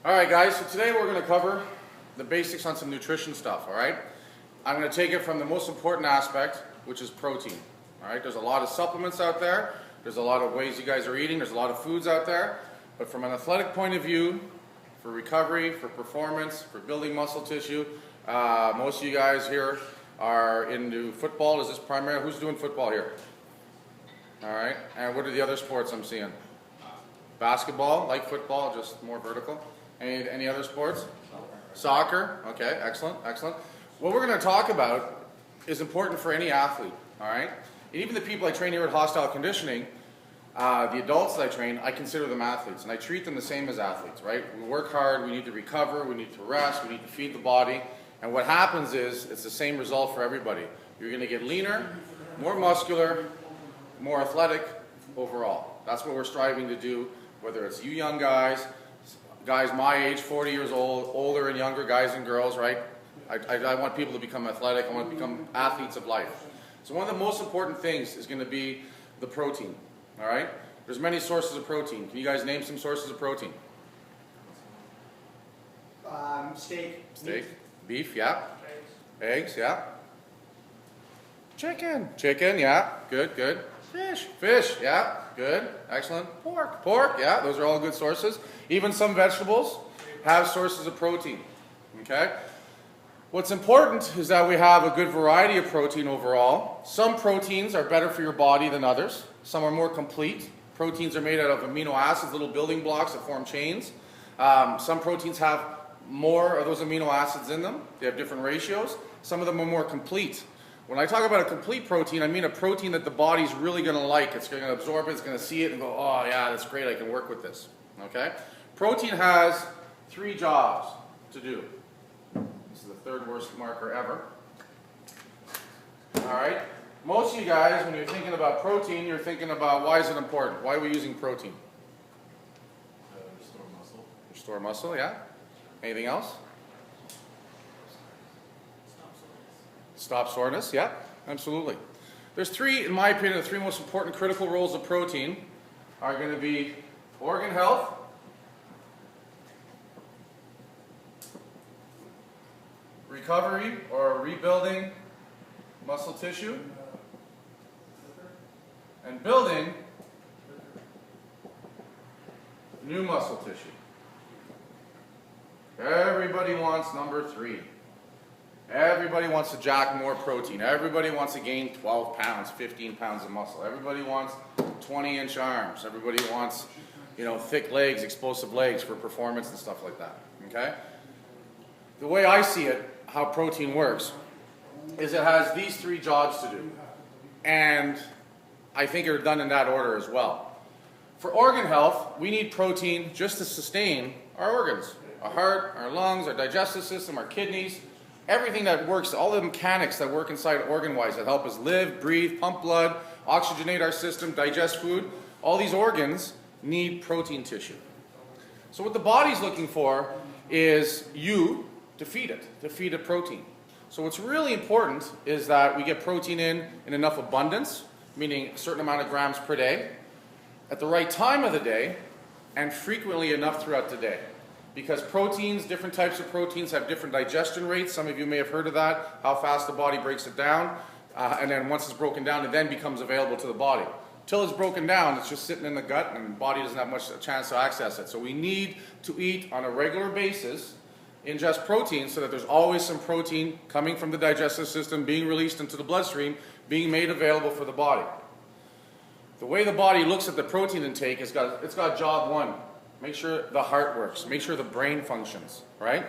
Alright guys, so today we're going to cover the basics on some nutrition stuff, alright? I'm going to take it from the most important aspect, which is protein. Alright, there's a lot of supplements out there, there's a lot of ways you guys are eating, there's a lot of foods out there, but from an athletic point of view, for recovery, for performance, for building muscle tissue, most of you guys here are into football. Is this primary? Who's doing football here? Alright, and what are the other sports I'm seeing? Basketball, like football, just more vertical. Any other sports? Soccer. Okay, excellent, excellent. What we're going to talk about is important for any athlete, all right? And even the people I train here at Hostyle Conditioning, the adults that I train, I consider them athletes, and I treat them the same as athletes, right? We work hard, we need to recover, we need to rest, we need to feed the body, and what happens is it's the same result for everybody. You're going to get leaner, more muscular, more athletic overall. That's what we're striving to do, whether it's you young guys my age, 40 years old, older and younger, guys and girls, right? I want people to become athletic. I want to become athletes of life. So one of the most important things is going to be the protein, all right? There's many sources of protein. Can you guys name some sources of protein? Steak. Steak. Beef, yeah. Eggs, yeah. Chicken, yeah. Good. Fish, yeah. Good, excellent. Pork, yeah. Those are all good sources. Even some vegetables have sources of protein, okay? What's important is that we have a good variety of protein overall. Some proteins are better for your body than others. Some are more complete. Proteins are made out of amino acids, little building blocks that form chains. Some proteins have more of those amino acids in them. They have different ratios. Some of them are more complete. When I talk about a complete protein, I mean a protein that the body's really going to like. It's going to absorb it, it's going to see it and go, oh yeah, that's great, I can work with this. Okay? Protein has 3 jobs to do. This is the 3rd worst marker ever. Alright? Most of you guys, when you're thinking about protein, you're thinking about why is it important? Why are we using protein? Restore muscle. Restore muscle, yeah. Anything else? Stop soreness, yeah, absolutely. There's 3, in my opinion, the 3 most important critical roles of protein are going to be organ health, recovery or rebuilding muscle tissue, and building new muscle tissue. Everybody wants number 3. Everybody wants to jack more protein. Everybody wants to gain 12 pounds, 15 pounds of muscle. Everybody wants 20-inch arms. Everybody wants, thick legs, explosive legs for performance and stuff like that. Okay? The way I see it, how protein works, is it has these 3 jobs to do. And I think they're done in that order as well. For organ health, we need protein just to sustain our organs. Our heart, our lungs, our digestive system, our kidneys. Everything that works, all the mechanics that work inside organ-wise that help us live, breathe, pump blood, oxygenate our system, digest food, all these organs need protein tissue. So what the body's looking for is you to feed it protein. So what's really important is that we get protein in enough abundance, meaning a certain amount of grams per day, at the right time of the day, and frequently enough throughout the day. Because proteins, different types of proteins have different digestion rates. Some of you may have heard of that, how fast the body breaks it down. And then once it's broken down, it then becomes available to the body. Till it's broken down, it's just sitting in the gut and the body doesn't have much chance to access it. So we need to eat on a regular basis, ingest protein, so that there's always some protein coming from the digestive system, being released into the bloodstream, being made available for the body. The way the body looks at the protein intake, it's got job 1. Make sure the heart works. Make sure the brain functions, right?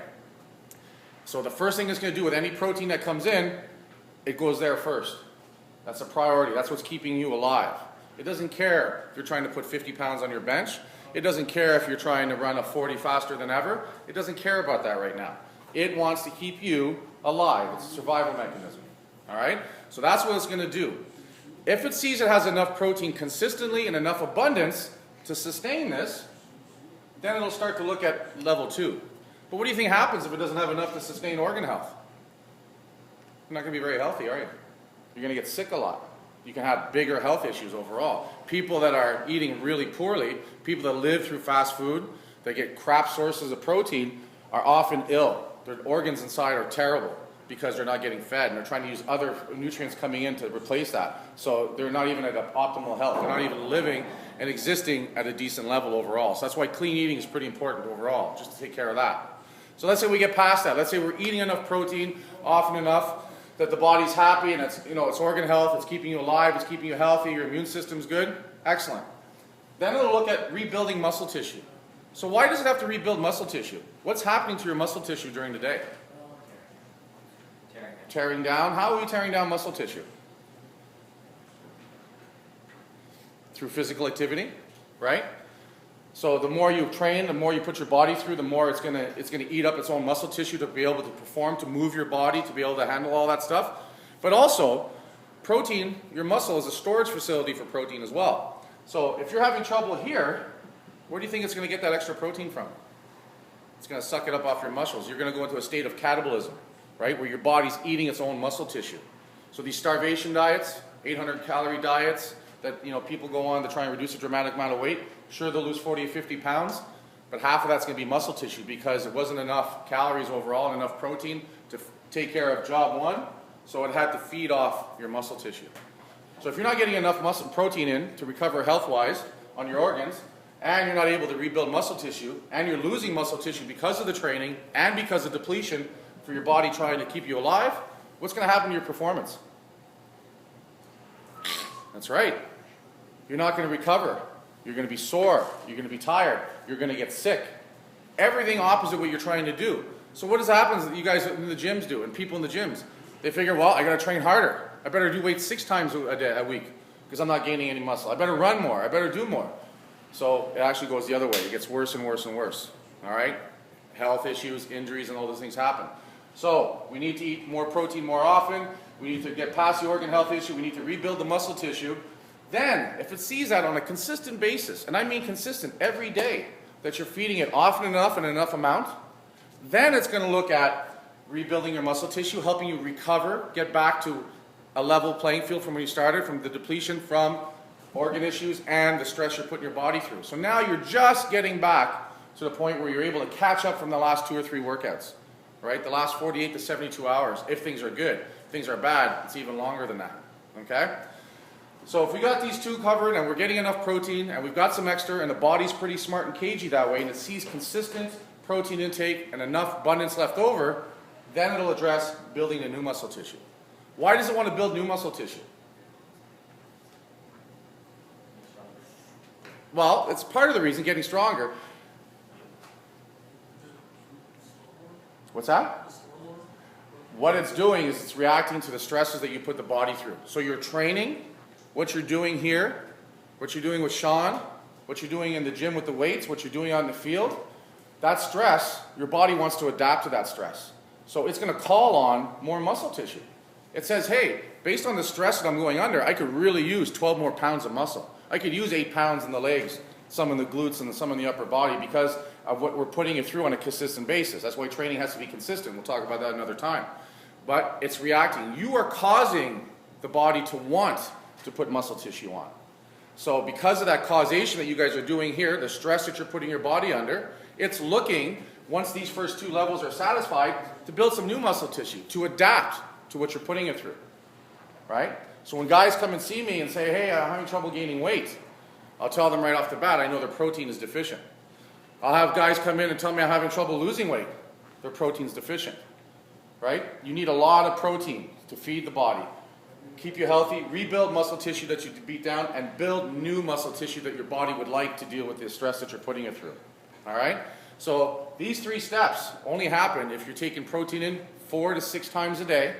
So the first thing it's going to do with any protein that comes in, it goes there first. That's a priority. That's what's keeping you alive. It doesn't care if you're trying to put 50 pounds on your bench. It doesn't care if you're trying to run a 40 faster than ever. It doesn't care about that right now. It wants to keep you alive. It's a survival mechanism, all right? So that's what it's going to do. If it sees it has enough protein consistently and enough abundance to sustain this, then it'll start to look at level 2. But what do you think happens if it doesn't have enough to sustain organ health? You're not going to be very healthy, are you? You're going to get sick a lot. You can have bigger health issues overall. People that are eating really poorly, people that live through fast food, that get crap sources of protein are often ill. Their organs inside are terrible because they're not getting fed, and they're trying to use other nutrients coming in to replace that. So they're not even at optimal health. They're not even living and existing at a decent level overall. So that's why clean eating is pretty important overall, just to take care of that. So let's say we get past that. Let's say we're eating enough protein often enough that the body's happy and it's, it's organ health, it's keeping you alive, it's keeping you healthy, your immune system's good. Excellent. Then it'll look at rebuilding muscle tissue. So why does it have to rebuild muscle tissue? What's happening to your muscle tissue during the day? Tearing down. How are we tearing down muscle tissue? Through physical activity, right? So the more you train, the more you put your body through, the more it's gonna eat up its own muscle tissue to be able to perform, to move your body, to be able to handle all that stuff. But also, protein, your muscle is a storage facility for protein as well. So if you're having trouble here, where do you think it's going to get that extra protein from? It's going to suck it up off your muscles. You're going to go into a state of catabolism, right, where your body's eating its own muscle tissue. So these starvation diets, 800-calorie diets that people go on to try and reduce a dramatic amount of weight, sure they'll lose 40 or 50 pounds, but half of that's going to be muscle tissue because there wasn't enough calories overall and enough protein to take care of job one, so it had to feed off your muscle tissue. So if you're not getting enough muscle protein in to recover health-wise on your organs, and you're not able to rebuild muscle tissue, and you're losing muscle tissue because of the training and because of depletion for your body trying to keep you alive, what's going to happen to your performance? That's right. You're not going to recover. You're going to be sore. You're going to be tired. You're going to get sick. Everything opposite what you're trying to do. So what happens that you guys in the gyms do, and people in the gyms? They figure, well, I got to train harder. I better do weights 6 times a week because I'm not gaining any muscle. I better run more. I better do more. So it actually goes the other way. It gets worse and worse and worse. All right? Health issues, injuries, and all those things happen. So we need to eat more protein more often. We need to get past the organ health issue. We need to rebuild the muscle tissue. Then, if it sees that on a consistent basis, and I mean consistent every day, that you're feeding it often enough and enough amount, then it's going to look at rebuilding your muscle tissue, helping you recover, get back to a level playing field from when you started, from the depletion, from organ issues, and the stress you're putting your body through. So now you're just getting back to the point where you're able to catch up from the last 2 or 3 workouts, right? The last 48 to 72 hours, if things are good. If things are bad, it's even longer than that, okay? So if we got these 2 covered and we're getting enough protein and we've got some extra and the body's pretty smart and cagey that way and it sees consistent protein intake and enough abundance left over, then it'll address building a new muscle tissue. Why does it want to build new muscle tissue? Well, it's part of the reason, getting stronger. What's that? What it's doing is it's reacting to the stresses that you put the body through. So you're training, what you're doing here, what you're doing with Sean, what you're doing in the gym with the weights, what you're doing out in the field, that stress, your body wants to adapt to that stress. So it's going to call on more muscle tissue. It says, hey, based on the stress that I'm going under, I could really use 12 more pounds of muscle. I could use 8 pounds in the legs, some in the glutes, and some in the upper body because of what we're putting it through on a consistent basis. That's why training has to be consistent. We'll talk about that another time. But it's reacting. You are causing the body to want to put muscle tissue on. So because of that causation that you guys are doing here, the stress that you're putting your body under, it's looking, once these first 2 levels are satisfied, to build some new muscle tissue, to adapt to what you're putting it through, right? So when guys come and see me and say, hey, I'm having trouble gaining weight, I'll tell them right off the bat, I know their protein is deficient. I'll have guys come in and tell me I'm having trouble losing weight. Their protein's deficient, right? You need a lot of protein to feed the body, keep you healthy, rebuild muscle tissue that you beat down, and build new muscle tissue that your body would like to deal with the stress that you're putting it through, all right? So these 3 steps only happen if you're taking protein in 4 to 6 times a day,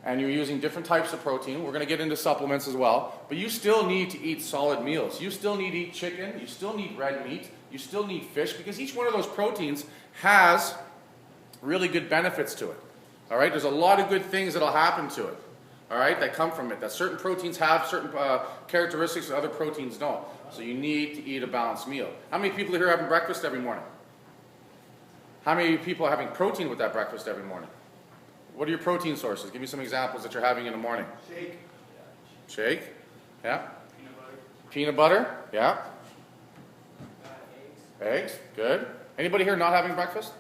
and you're using different types of protein. We're going to get into supplements as well. But you still need to eat solid meals. You still need to eat chicken. You still need red meat. You still need fish because each one of those proteins has really good benefits to it. All right? There's a lot of good things that will happen to it. All right? That come from it. That certain proteins have certain characteristics that other proteins don't. So you need to eat a balanced meal. How many people here are having breakfast every morning? How many people are having protein with that breakfast every morning? What are your protein sources? Give me some examples that you're having in the morning. Shake. Shake? Yeah. Peanut butter? Yeah. Eggs, good. Anybody here not having breakfast?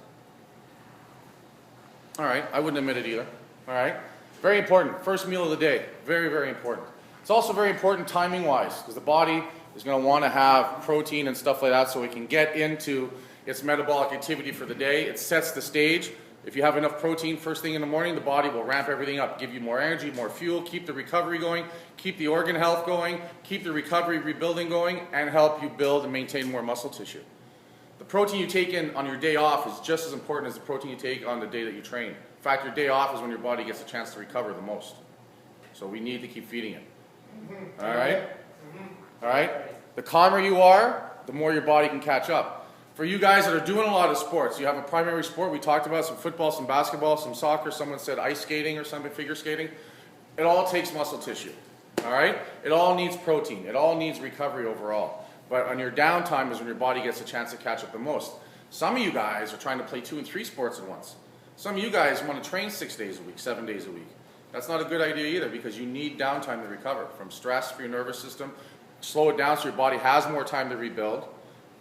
All right, I wouldn't admit it either. All right, very important. First meal of the day, very, very important. It's also very important timing-wise because the body is going to want to have protein and stuff like that so it can get into its metabolic activity for the day. It sets the stage. If you have enough protein first thing in the morning, the body will ramp everything up, give you more energy, more fuel, keep the recovery going, keep the organ health going, keep the recovery rebuilding going, and help you build and maintain more muscle tissue. The protein you take in on your day off is just as important as the protein you take on the day that you train. In fact, your day off is when your body gets a chance to recover the most. So we need to keep feeding it. All right? All right? The calmer you are, the more your body can catch up. For you guys that are doing a lot of sports, you have a primary sport. We talked about some football, some basketball, some soccer. Someone said ice skating or something, figure skating. It all takes muscle tissue. All right? It all needs protein. It all needs recovery overall. But on your downtime is when your body gets a chance to catch up the most. Some of you guys are trying to play 2 and 3 sports at once. Some of you guys want to train 6 days a week, 7 days a week. That's not a good idea either because you need downtime to recover from stress for your nervous system. Slow it down so your body has more time to rebuild.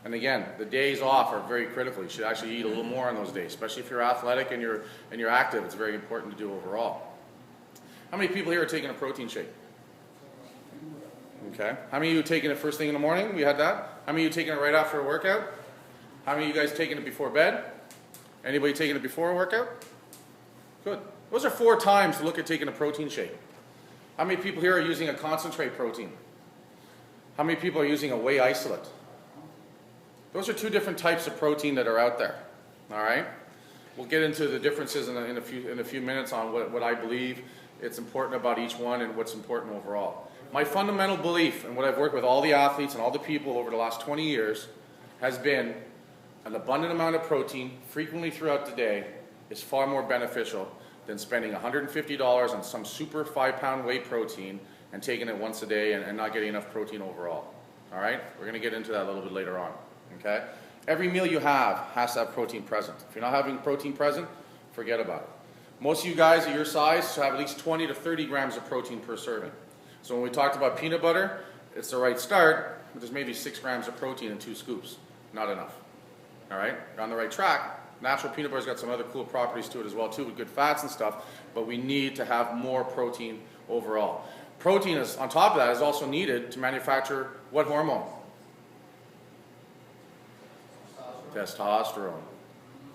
And again, the days off are very critical. You should actually eat a little more on those days, especially if you're athletic and you're active. It's very important to do overall. How many people here are taking a protein shake? Okay. How many of you are taking it first thing in the morning? We had that. How many of you are taking it right after a workout? How many of you guys taking it before bed? Anybody taking it before a workout? Good. Those are 4 times to look at taking a protein shake. How many people here are using a concentrate protein? How many people are using a whey isolate? Those are 2 different types of protein that are out there. All right? We'll get into the differences in a few minutes on what I believe it's important about each one and what's important overall. My fundamental belief and what I've worked with all the athletes and all the people over the last 20 years has been an abundant amount of protein frequently throughout the day is far more beneficial than spending $150 on some super 5-pound whey protein and taking it once a day and not getting enough protein overall. All right? We're going to get into that a little bit later on. Okay? Every meal you have has to have protein present. If you're not having protein present, forget about it. Most of you guys at your size should have at least 20 to 30 grams of protein per serving. So when we talked about peanut butter, it's the right start, but there's maybe 6 grams of protein in 2 scoops. Not enough. All right? You're on the right track. Natural peanut butter's got some other cool properties to it as well too, with good fats and stuff, but we need to have more protein overall. Protein is, on top of that, is also needed to manufacture what hormone? Testosterone.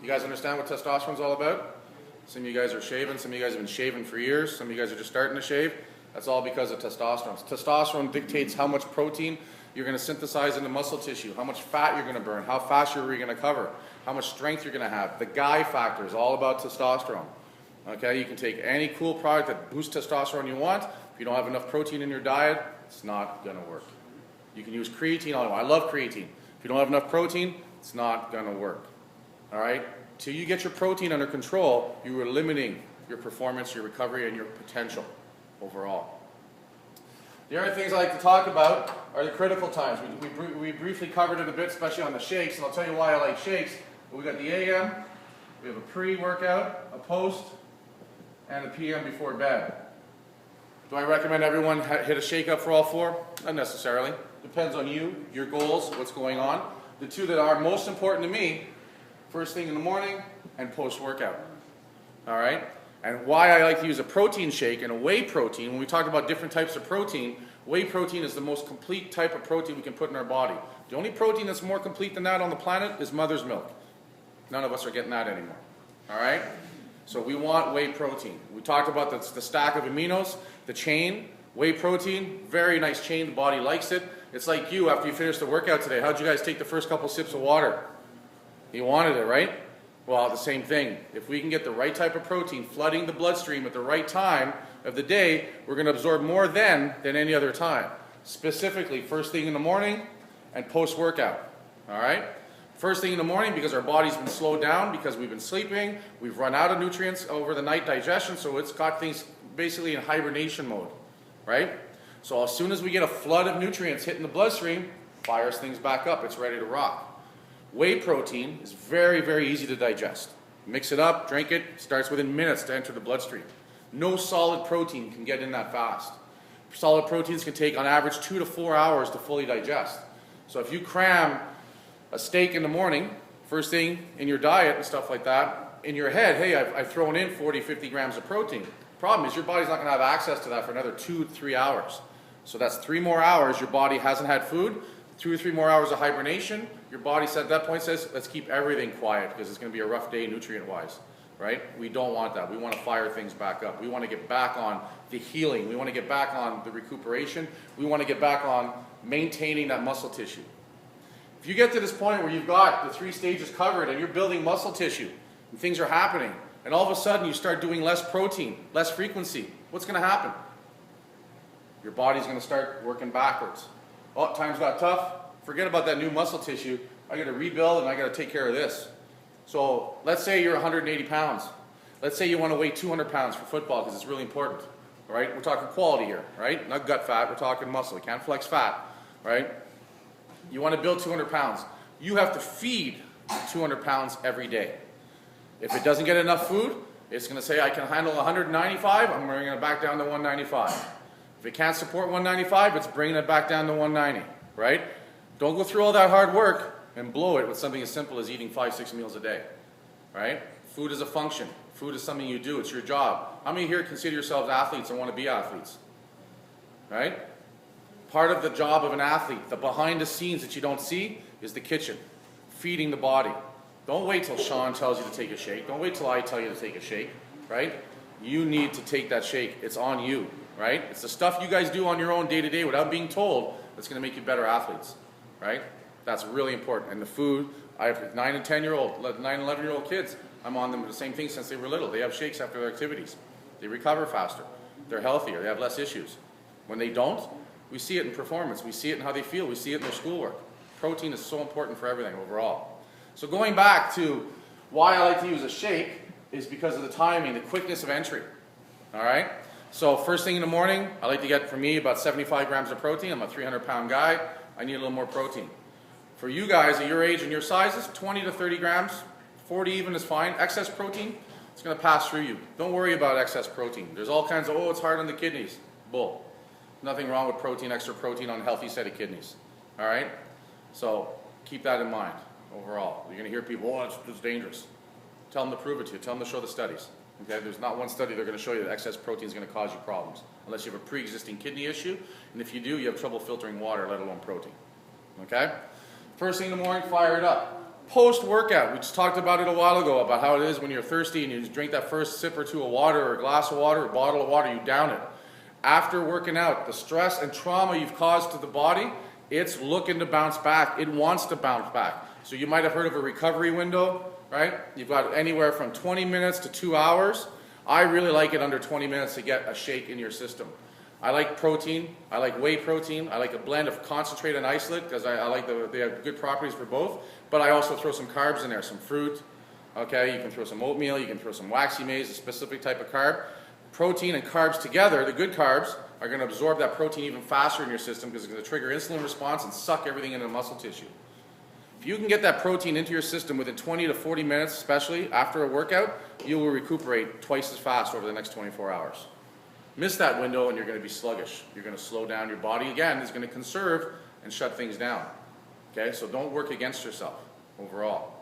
You guys understand what testosterone is all about? Some of you guys are shaving, some of you guys have been shaving for years, some of you guys are just starting to shave. That's all because of testosterone. Testosterone dictates how much protein you're going to synthesize into muscle tissue, how much fat you're going to burn, how fast you're going to recover, how much strength you're going to have. The guy factor is all about testosterone. Okay, you can take any cool product that boosts testosterone you want. If you don't have enough protein in your diet, it's not going to work. You can use creatine all you want. I love creatine. If you don't have enough protein, it's not going to work. All right? Till you get your protein under control, you are limiting your performance, your recovery, and your potential overall. The other things I like to talk about are the critical times. We briefly covered it a bit, especially on the shakes, and I'll tell you why I like shakes. We got the AM, we have a pre-workout, a post, and a PM before bed. Do I recommend everyone hit a shake up for all 4? Not necessarily. Depends on you, your goals, what's going on. The 2 that are most important to me, first thing in the morning and post-workout. All right? And why I like to use a protein shake and a whey protein, when we talk about different types of protein, whey protein is the most complete type of protein we can put in our body. The only protein that's more complete than that on the planet is mother's milk. None of us are getting that anymore. All right? So we want whey protein. We talked about the stack of aminos, the chain. Whey protein, very nice chain. The body likes it. It's like you, after you finish the workout today, how'd you guys take the first couple sips of water? You wanted it, right? Well, the same thing. If we can get the right type of protein flooding the bloodstream at the right time of the day, we're going to absorb more then than any other time. Specifically, first thing in the morning and post-workout. All right? First thing in the morning because our body's been slowed down because we've been sleeping. We've run out of nutrients over the night digestion, so it's got things basically in hibernation mode. Right? So as soon as we get a flood of nutrients hitting the bloodstream, fires things back up. It's ready to rock. Whey protein is very, very easy to digest. Mix it up, drink it, starts within minutes to enter the bloodstream. No solid protein can get in that fast. Solid proteins can take on average 2 to 4 hours to fully digest. So if you cram a steak in the morning, first thing in your diet and stuff like that, in your head, hey, I've thrown in 40, 50 grams of protein. Problem is your body's not going to have access to that for another 2 to 3 hours. So that's 3 more hours your body hasn't had food, 2 or 3 more hours of hibernation. Your body at that point says, let's keep everything quiet because it's going to be a rough day nutrient-wise, right? We don't want that. We want to fire things back up. We want to get back on the healing. We want to get back on the recuperation. We want to get back on maintaining that muscle tissue. If you get to this point where you've got the 3 stages covered and you're building muscle tissue and things are happening, and all of a sudden you start doing less protein, less frequency, what's going to happen? Your body's going to start working backwards. Oh, times got tough. Forget about that new muscle tissue. I got to rebuild and I got to take care of this. So let's say you're 180 pounds. Let's say you want to weigh 200 pounds for football because it's really important. Right? We're talking quality here, right? Not gut fat. We're talking muscle. You can't flex fat, right? You want to build 200 pounds. You have to feed 200 pounds every day. If it doesn't get enough food, it's going to say, I can handle 195, I'm bringing it back down to 195. If it can't support 195, it's bringing it back down to 190, right? Don't go through all that hard work and blow it with something as simple as eating 5-6 meals a day, right? Food is a function. Food is something you do. It's your job. How many here consider yourselves athletes and want to be athletes, right? Part of the job of an athlete, the behind the scenes that you don't see, is the kitchen, feeding the body. Don't wait till Sean tells you to take a shake. Don't wait till I tell you to take a shake, right? You need to take that shake. It's on you, right? It's the stuff you guys do on your own day to day without being told that's going to make you better athletes, right? That's really important. And the food, I have 9 and 10-year-old, 9 and 11-year-old kids. I'm on them with the same thing since they were little. They have shakes after their activities. They recover faster. They're healthier. They have less issues. When they don't, we see it in performance. We see it in how they feel. We see it in their schoolwork. Protein is so important for everything overall. So going back to why I like to use a shake is because of the timing, the quickness of entry. All right? So first thing in the morning, I like to get, for me, about 75 grams of protein. I'm a 300-pound guy. I need a little more protein. For you guys at your age and your sizes, 20 to 30 grams, 40 even is fine. Excess protein, it's going to pass through you. Don't worry about excess protein. There's all kinds of, oh, it's hard on the kidneys. Bull. Nothing wrong with protein, extra protein on a healthy set of kidneys. All right? So keep that in mind overall. You're going to hear people, oh, it's dangerous. Tell them to prove it to you. Tell them to show the studies. Okay? There's not one study they're going to show you that excess protein is going to cause you problems unless you have a pre-existing kidney issue. And if you do, you have trouble filtering water, let alone protein. Okay? First thing in the morning, fire it up. Post-workout, we just talked about it a while ago, about how it is when you're thirsty and you just drink that first sip or two of water or a glass of water or a bottle of water, you down it. After working out, the stress and trauma you've caused to the body, it's looking to bounce back. It wants to bounce back. So you might have heard of a recovery window, right? You've got anywhere from 20 minutes to 2 hours. I really like it under 20 minutes to get a shake in your system. I like protein. I like whey protein. I like a blend of concentrate and isolate because I like they have good properties for both. But I also throw some carbs in there, some fruit. Okay, you can throw some oatmeal. You can throw some waxy maize, a specific type of carb. Protein and carbs together, the good carbs, are going to absorb that protein even faster in your system because it's going to trigger insulin response and suck everything into the muscle tissue. If you can get that protein into your system within 20 to 40 minutes, especially after a workout, you will recuperate twice as fast over the next 24 hours. Miss that window and you're going to be sluggish. You're going to slow down. Your body, again, is going to conserve and shut things down. Okay, so don't work against yourself overall.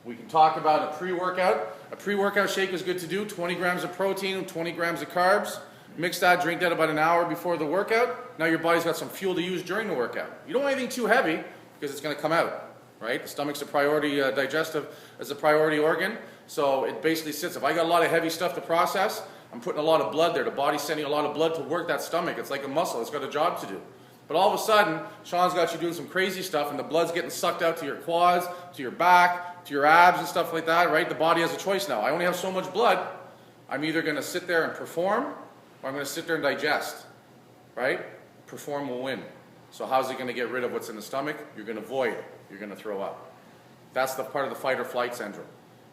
We can talk about a pre-workout. A pre-workout shake is good to do. 20 grams of protein, 20 grams of carbs. Mix that, drink that about an hour before the workout. Now your body's got some fuel to use during the workout. You don't want anything too heavy because it's going to come out, right? The stomach's a priority, digestive is a priority organ. So it basically sits. If I got a lot of heavy stuff to process, I'm putting a lot of blood there. The body's sending a lot of blood to work that stomach. It's like a muscle. It's got a job to do. But all of a sudden, Sean's got you doing some crazy stuff and the blood's getting sucked out to your quads, to your back, to your abs and stuff like that, right? The body has a choice now. I only have so much blood. I'm either going to sit there and perform or I'm going to sit there and digest, right? Perform will win. So how's it going to get rid of what's in the stomach? You're going to void. You're going to throw up. That's the part of the fight or flight syndrome,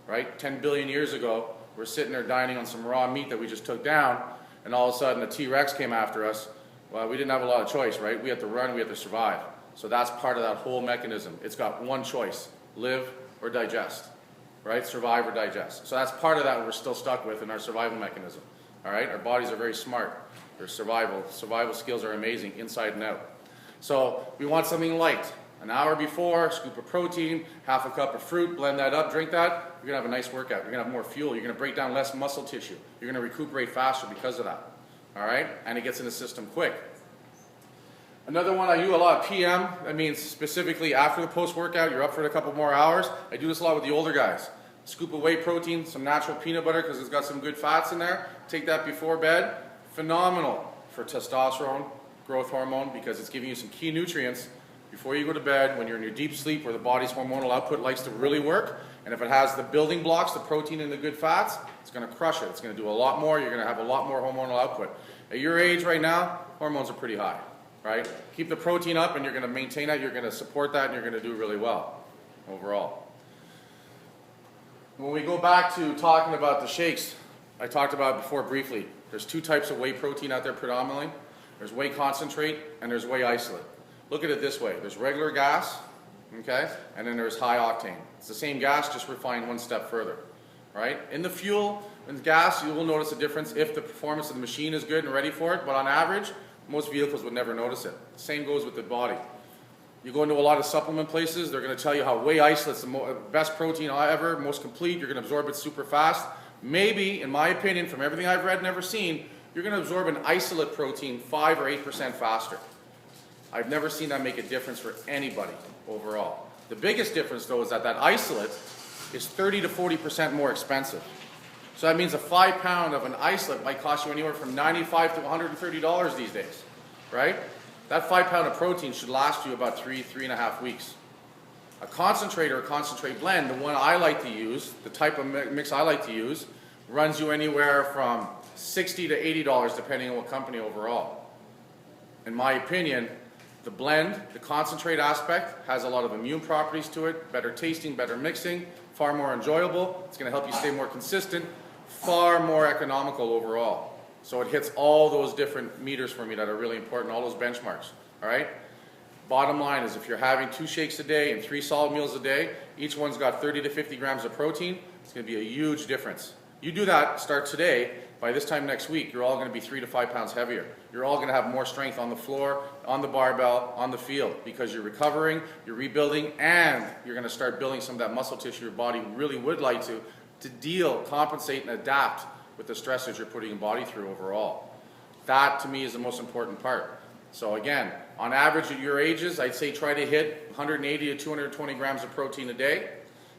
right? 10 billion years ago, we're sitting there dining on some raw meat that we just took down, and all of a sudden a T-Rex came after us. Well, we didn't have a lot of choice, right? We had to run, we had to survive. So that's part of that whole mechanism. It's got one choice, live or digest, right? Survive or digest. So that's part of that we're still stuck with in our survival mechanism, all right? Our bodies are very smart. Their survival skills are amazing inside and out. So we want something light, An hour before, scoop of protein, half a cup of fruit, blend that up, drink that. You're gonna have a nice workout. You're gonna have more fuel. You're gonna break down less muscle tissue. You're gonna recuperate faster because of that. All right? And it gets in the system quick. Another one I do a lot, PM. That means specifically after the post-workout, you're up for a couple more hours. I do this a lot with the older guys. Scoop of whey protein, some natural peanut butter because it's got some good fats in there. Take that before bed. Phenomenal for testosterone, growth hormone, because it's giving you some key nutrients before you go to bed when you're in your deep sleep where the body's hormonal output likes to really work. And if it has the building blocks, the protein and the good fats, it's going to crush it. It's going to do a lot more. You're going to have a lot more hormonal output. At your age right now, hormones are pretty high, right? Keep the protein up and you're going to maintain that. You're going to support that and you're going to do really well overall. When we go back to talking about the shakes, I talked about it before briefly. There's two types of whey protein out there predominantly. There's whey concentrate and there's whey isolate. Look at it this way. There's regular gas, okay, and then there's high octane. It's the same gas, just refined one step further, right? In the fuel, in gas, you will notice a difference if the performance of the machine is good and ready for it, but on average, most vehicles would never notice it. Same goes with the body. You go into a lot of supplement places, they're going to tell you how whey isolate's the best protein ever, most complete, you're going to absorb it super fast. Maybe, in my opinion, from everything I've read and never seen, you're going to absorb an isolate protein 5 or 8% faster. I've never seen that make a difference for anybody overall. The biggest difference, though, is that isolate is 30 to 40% more expensive. So that means a 5 pound of an isolate might cost you anywhere from $95 to $130 these days, right? That 5 pound of protein should last you about 3.5 weeks. A concentrate or a concentrate blend, the one I like to use, the type of mix I like to use, runs you anywhere from $60 to $80 depending on what company overall. In my opinion, the blend, the concentrate aspect, has a lot of immune properties to it, better tasting, better mixing, far more enjoyable. It's going to help you stay more consistent, far more economical overall. So it hits all those different meters for me that are really important, all those benchmarks, all right? Bottom line is if you're having 2 shakes a day and 3 solid meals a day, each one's got 30 to 50 grams of protein, it's going to be a huge difference. You do that, start today, by this time next week, you're all going to be 3 to 5 pounds heavier. You're all going to have more strength on the floor, on the barbell, on the field, because you're recovering, you're rebuilding, and you're going to start building some of that muscle tissue your body really would like to deal, compensate, and adapt with the stressors you're putting your body through overall. That, to me, is the most important part. So again, on average at your ages, I'd say try to hit 180 to 220 grams of protein a day.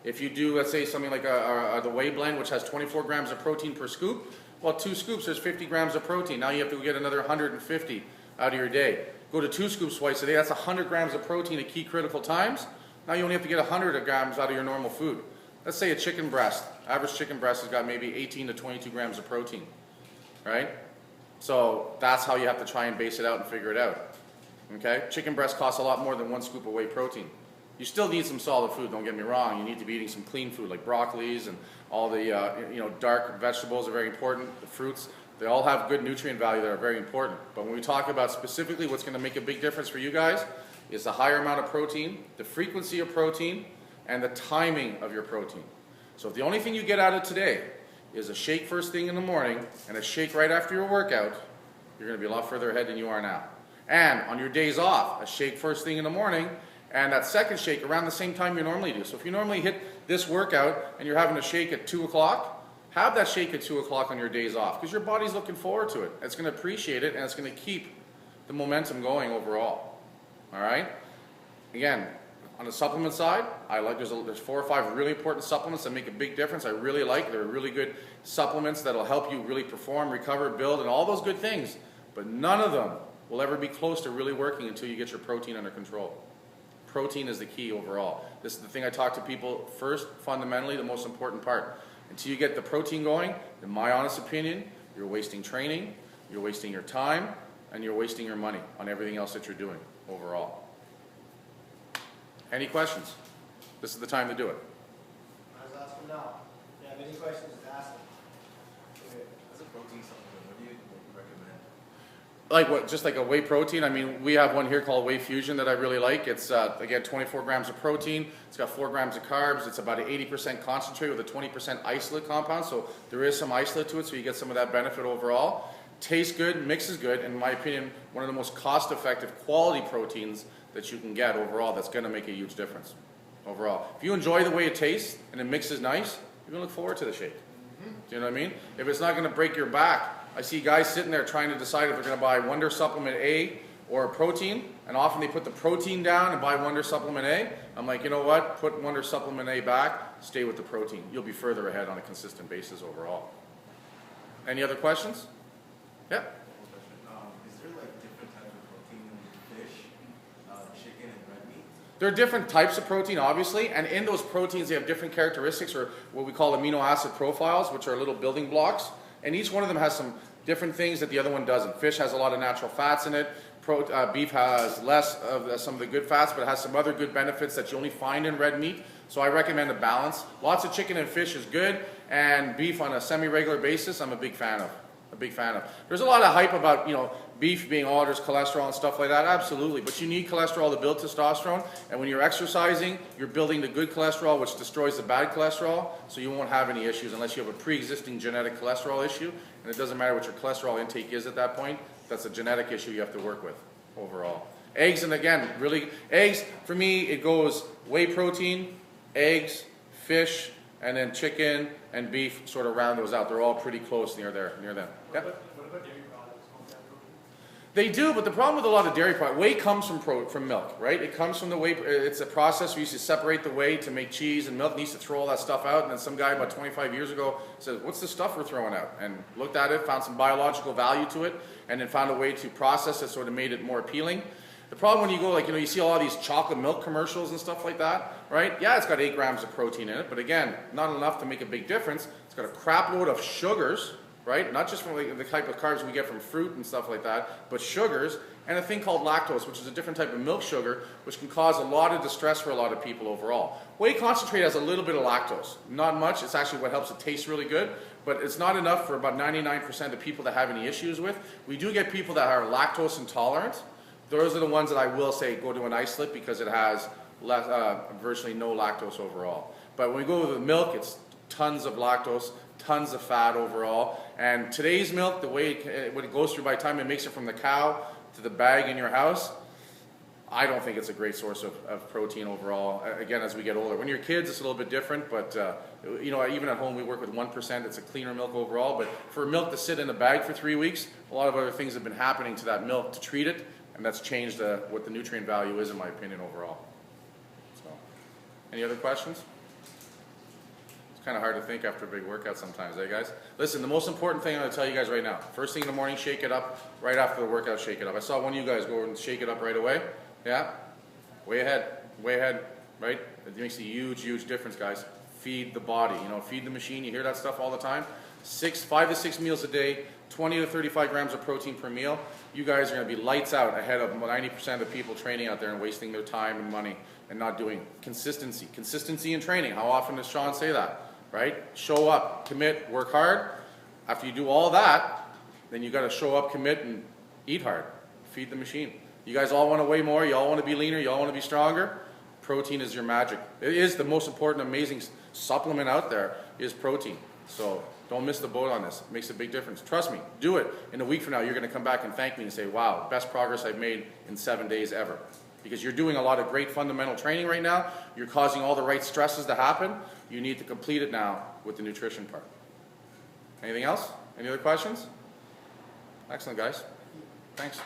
If you do, let's say, something like the whey blend, which has 24 grams of protein per scoop, well, 2 scoops, there's 50 grams of protein. Now you have to get another 150 out of your day. Go to 2 scoops twice a day, that's 100 grams of protein at key critical times. Now you only have to get 100 grams out of your normal food. Let's say a chicken breast. Average chicken breast has got maybe 18 to 22 grams of protein, right? So that's how you have to try and base it out and figure it out, okay? Chicken breast costs a lot more than 1 scoop of whey protein. You still need some solid food, don't get me wrong. You need to be eating some clean food like broccolis and all the dark vegetables are very important, the fruits. They all have good nutrient value that are very important. But when we talk about specifically what's going to make a big difference for you guys is the higher amount of protein, the frequency of protein, and the timing of your protein. So if the only thing you get out of today is a shake first thing in the morning and a shake right after your workout, you're going to be a lot further ahead than you are now. And on your days off, a shake first thing in the morning and that second shake around the same time you normally do. So if you normally hit this workout and you're having a shake at 2 o'clock, have that shake at 2 o'clock on your days off because your body's looking forward to it. It's going to appreciate it and it's going to keep the momentum going overall. All right? Again, on the supplement side, I like there's 4 or 5 really important supplements that make a big difference. I really like. They're really good supplements that'll help you really perform, recover, build, and all those good things. But none of them will ever be close to really working until you get your protein under control. Protein is the key overall. This is the thing I talk to people first, fundamentally, the most important part. Until you get the protein going, in my honest opinion, you're wasting training, you're wasting your time, and you're wasting your money on everything else that you're doing overall. Any questions? This is the time to do it. I'll ask them now. If you have any questions, ask them. As a protein supplement, what do you recommend? Like what? Just like a whey protein? I mean, we have one here called Whey Fusion that I really like. It's, again, 24 grams of protein. It's got 4 grams of carbs. It's about an 80% concentrate with a 20% isolate compound. So there is some isolate to it, so you get some of that benefit overall. tastes good, mixes good, and in my opinion, one of the most cost-effective quality proteins that you can get overall that's going to make a huge difference overall. If you enjoy the way it tastes and it mixes nice, you're going to look forward to the shake. Do you know what I mean? If it's not going to break your back, I see guys sitting there trying to decide if they're going to buy Wonder Supplement A or a protein, and often they put the protein down and buy Wonder Supplement A. I'm like, you know what? Put Wonder Supplement A back, stay with the protein. You'll be further ahead on a consistent basis overall. Any other questions? Yeah? Is there like different types of protein in fish, chicken, and red meat? There are different types of protein, obviously, and in those proteins they have different characteristics, or what we call amino acid profiles, which are little building blocks, and each one of them has some different things that the other one doesn't. Fish has a lot of natural fats in it. Beef has less of some of the good fats, but it has some other good benefits that you only find in red meat. So I recommend a balance. Lots of chicken and fish is good, and beef on a semi-regular basis, I'm a big fan of. There's a lot of hype about, you know, beef being, oh, there's cholesterol and stuff like that. Absolutely, but you need cholesterol to build testosterone, and when you're exercising, you're building the good cholesterol, which destroys the bad cholesterol, so you won't have any issues unless you have a pre-existing genetic cholesterol issue, and it doesn't matter what your cholesterol intake is at that point. That's a genetic issue you have to work with overall. Eggs, and again, really, eggs, for me, it goes whey protein, eggs, fish, and then chicken and beef, sort of round those out. They're all pretty close near them. Yeah? What about dairy products? Don't they have protein? They do, but the problem with a lot of dairy products, whey comes from milk, right? It comes from the whey. It's a process. We used to separate the whey to make cheese and milk, and used to throw all that stuff out. And then some guy about 25 years ago said, what's the stuff we're throwing out? And looked at it, found some biological value to it, and then found a way to process it, sort of made it more appealing. The problem when you go, like, you know, you see all these chocolate milk commercials and stuff like that, right? Yeah, it's got 8 grams of protein in it, but again, not enough to make a big difference. It's got a crap load of sugars, right? Not just from like the type of carbs we get from fruit and stuff like that, but sugars, and a thing called lactose, which is a different type of milk sugar, which can cause a lot of distress for a lot of people overall. Whey concentrate has a little bit of lactose. Not much. It's actually what helps it taste really good, but it's not enough for about 99% of people that have any issues with. We do get people that are lactose intolerant. Those are the ones that I will say go to an isolate because it has virtually no lactose overall. But when we go with the milk, it's tons of lactose, tons of fat overall. And today's milk, the way when it goes through by the time it makes it from the cow to the bag in your house, I don't think it's a great source of protein overall. Again, as we get older. When you're kids, it's a little bit different, but you know, even at home we work with 1%. It's a cleaner milk overall. But for milk to sit in a bag for 3 weeks, a lot of other things have been happening to that milk to treat it. And that's changed what the nutrient value is, in my opinion, overall. So, any other questions? It's kind of hard to think after a big workout sometimes, eh, guys? Listen, the most important thing I'm going to tell you guys right now. First thing in the morning, shake it up. Right after the workout, shake it up. I saw one of you guys go and shake it up right away. Yeah? Way ahead, right? It makes a huge, huge difference, guys. Feed the body, you know, feed the machine. You hear that stuff all the time. 5 to 6 meals a day, 20 to 35 grams of protein per meal. You guys are going to be lights out ahead of 90% of the people training out there and wasting their time and money and not doing consistency. Consistency in training. How often does Sean say that? Right? Show up, commit, work hard. After you do all that, then you got to show up, commit, and eat hard. Feed the machine. You guys all want to weigh more. You all want to be leaner. You all want to be stronger. Protein is your magic. It is the most important, amazing supplement out there is protein. So don't miss the boat on this. It makes a big difference. Trust me, do it. In a week from now, you're going to come back and thank me and say, wow, best progress I've made in 7 days ever. Because you're doing a lot of great fundamental training right now. You're causing all the right stresses to happen. You need to complete it now with the nutrition part. Anything else? Any other questions? Excellent, guys. Thanks.